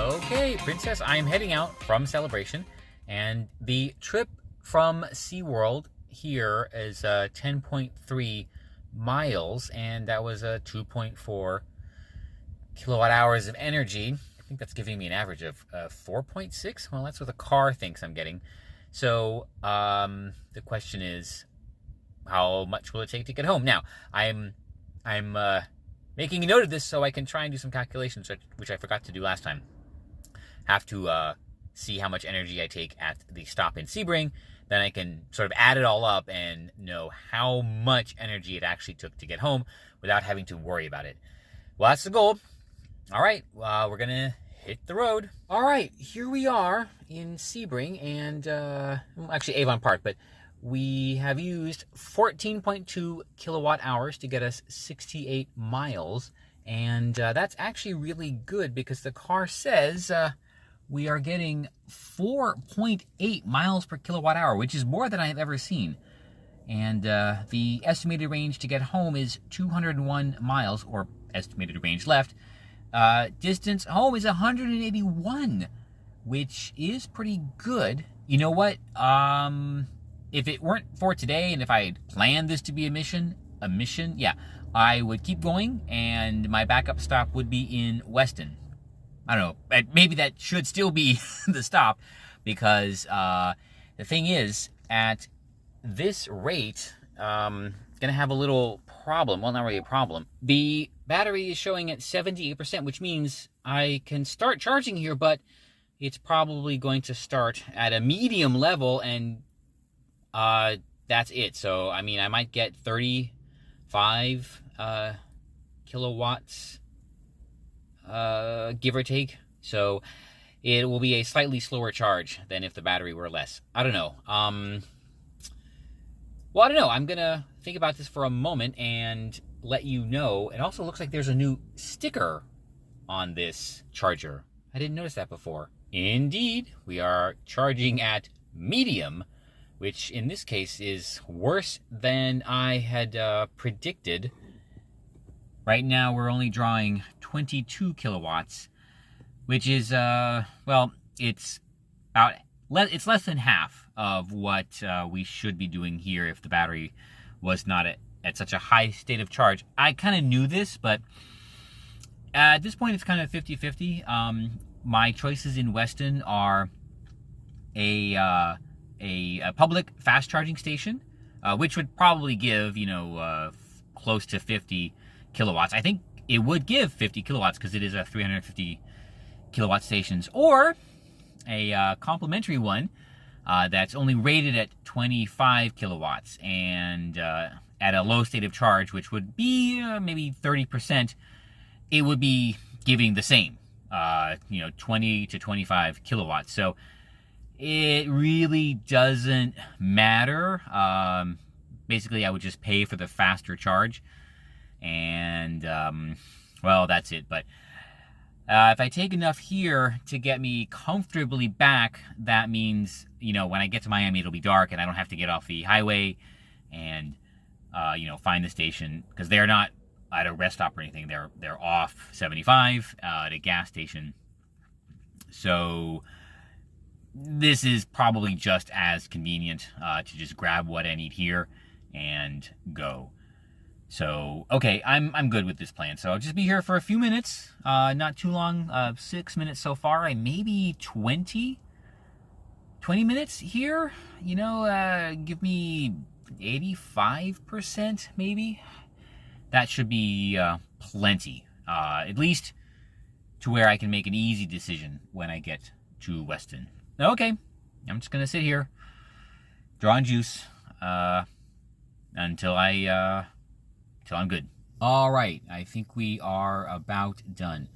Okay, Princess, I'm heading out from Celebration, and the trip from SeaWorld here is 10.3 miles, and that was 2.4 kilowatt hours of energy. I think that's giving me an average of 4.6. Well, that's what the car thinks I'm getting. So the question is, how much will it take to get home? Now, I'm making a note of this so I can try and do some calculations, which I forgot to do last time. Have to see how much energy I take at the stop in Sebring. Then I can sort of add it all up and know how much energy it actually took to get home without having to worry about it. Well, that's the goal. All right, we're going to hit the road. All right, here we are in Sebring and actually Avon Park, but we have used 14.2 kilowatt hours to get us 68 miles. And that's actually really good because the car says we are getting 4.8 miles per kilowatt hour, which is more than I have ever seen. And the estimated range to get home is 201 miles, or estimated range left. Distance home is 181, which is pretty good. You know what? If it weren't for today, and if I had planned this to be a mission, yeah, I would keep going, and my backup stop would be in Weston. I don't know, maybe that should still be the stop, because the thing is, at this rate, going to have a little problem. Well, not really a problem. The battery is showing at 78%, which means I can start charging here, but it's probably going to start at a medium level, and that's it. So, I mean, I might get 35 kilowatts, give or take. So it will be a slightly slower charge than if the battery were less. I don't know. Well, I don't know. I'm going to think about this for a moment and let you know. It also looks like there's a new sticker on this charger. I didn't notice that before. Indeed, we are charging at medium, which in this case is worse than I had predicted. Right now, we're only drawing 22 kilowatts, which is, well, it's less than half of what we should be doing here if the battery was not at such a high state of charge. I kind of knew this, but at this point, it's kind of 50-50. My choices in Weston are a public fast charging station, which would probably give, close to 50 kilowatts. I think it would give 50 kilowatts because it is a 350 kilowatt stations, or a complimentary one that's only rated at 25 kilowatts and at a low state of charge, which would be maybe 30%, it would be giving the same, 20 to 25 kilowatts. So it really doesn't matter. Basically, I would just pay for the faster charge. And, well, that's it. But if I take enough here to get me comfortably back, that means, when I get to Miami, it'll be dark and I don't have to get off the highway and, find the station. Because they're not at a rest stop or anything. They're off 75 at a gas station. So this is probably just as convenient to just grab what I need here and go. So, okay, I'm good with this plan. So I'll just be here for a few minutes, not too long, 6 minutes so far, and maybe 20 minutes here, give me 85% maybe. That should be plenty, at least to where I can make an easy decision when I get to Weston. Okay, I'm just going to sit here, drawing juice, until I'm good. All right, I think we are about done.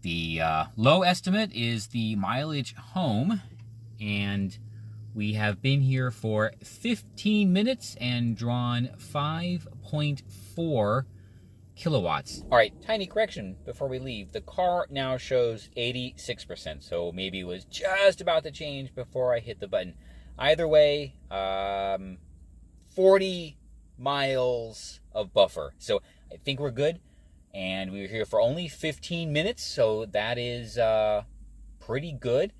The low estimate is the mileage home, and we have been here for 15 minutes and drawn 5.4 kilowatts. All right, tiny correction before we leave. The car now shows 86%, so maybe it was just about to change before I hit the button. Either way, 40 miles of buffer. So I think we're good. And we were here for only 15 minutes, so that is pretty good.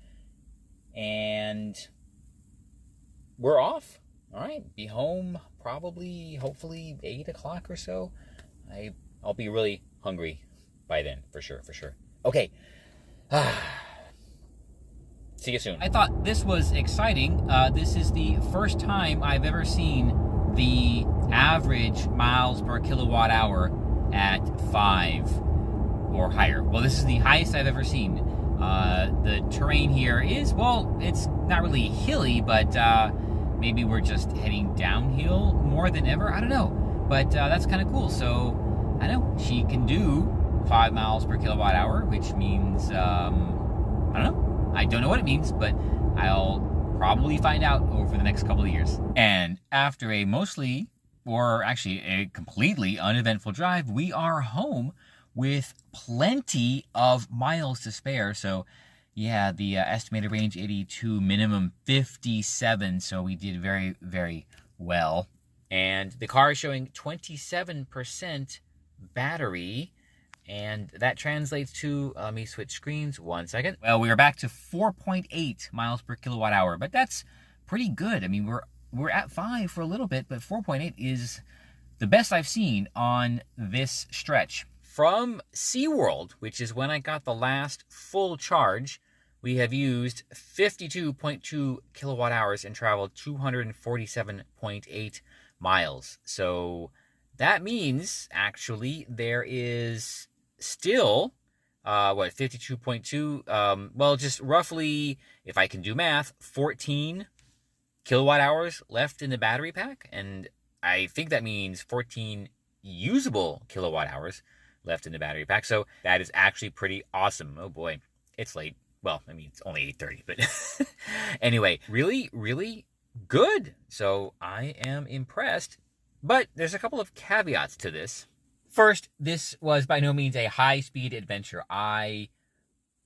And we're off. All right, be home probably, hopefully 8 o'clock or so. I'll be really hungry by then, for sure. Okay. See you soon. I thought this was exciting. This is the first time I've ever seen the average miles per kilowatt hour at 5 or higher. Well, this is the highest I've ever seen. The terrain here is, well, it's not really hilly, but maybe we're just heading downhill more than ever. I don't know. But that's kind of cool. So, I know she can do 5 miles per kilowatt hour, which means, I don't know. I don't know what it means, but I'll probably find out over the next couple of years. And after a mostly, or actually a completely uneventful drive, we are home with plenty of miles to spare. So yeah, the estimated range 82, minimum 57. So we did very, very well. And the car is showing 27% battery. And that translates to, let me switch screens 1 second. Well, we are back to 4.8 miles per kilowatt hour, but that's pretty good. I mean, we're at 5 for a little bit, but 4.8 is the best I've seen on this stretch. From SeaWorld, which is when I got the last full charge, we have used 52.2 kilowatt hours and traveled 247.8 miles. So that means, actually, there is still, 52.2, well, just roughly, if I can do math, 14 kilowatt hours left in the battery pack. And I think that means 14 usable kilowatt hours left in the battery pack. So that is actually pretty awesome. Oh boy, it's late. Well, I mean, it's only 8:30, but anyway, really, really good. So I am impressed. But there's a couple of caveats to this. First, this was by no means a high-speed adventure. I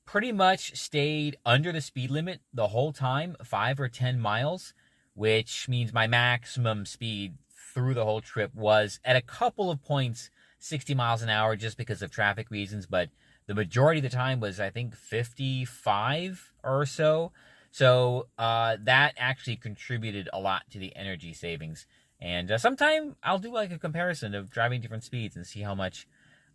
pretty much stayed under the speed limit the whole time, 5 or 10 miles, which means my maximum speed through the whole trip was, at a couple of points, 60 miles an hour just because of traffic reasons, but the majority of the time was, I think, 55 or so. So that actually contributed a lot to the energy savings. And sometime I'll do like a comparison of driving different speeds and see how much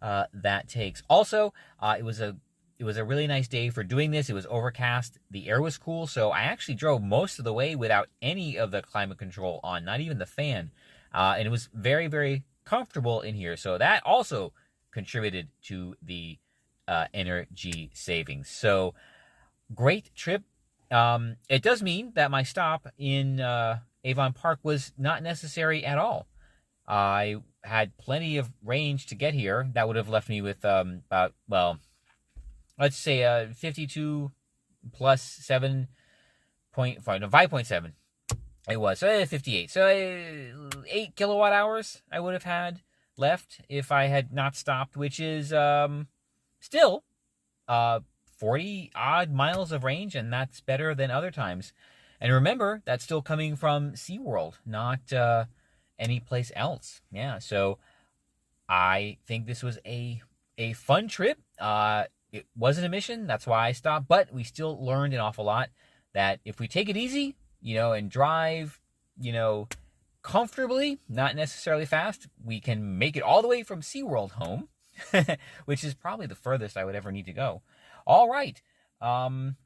that takes. Also, it was a really nice day for doing this. It was overcast. The air was cool. So I actually drove most of the way without any of the climate control on, not even the fan. And it was very, very comfortable in here. So that also contributed to the energy savings. So great trip. It does mean that my stop in Avon Park was not necessary at all. I had plenty of range to get here. That would have left me with about, well, let's say 52 plus 7.5, no, 5.7. It was 58. So 8 kilowatt hours I would have had left if I had not stopped, which is still 40 odd miles of range, and that's better than other times. And remember, that's still coming from SeaWorld, not any place else. Yeah, so I think this was a fun trip. It wasn't a mission, that's why I stopped, but we still learned an awful lot that if we take it easy, and drive, comfortably, not necessarily fast, we can make it all the way from SeaWorld home, which is probably the furthest I would ever need to go. All right, I'm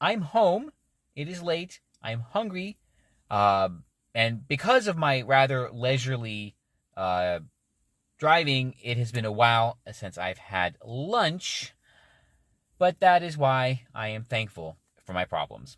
home. It is late. I'm hungry. And because of my rather leisurely driving, it has been a while since I've had lunch. But that is why I am thankful for my problems.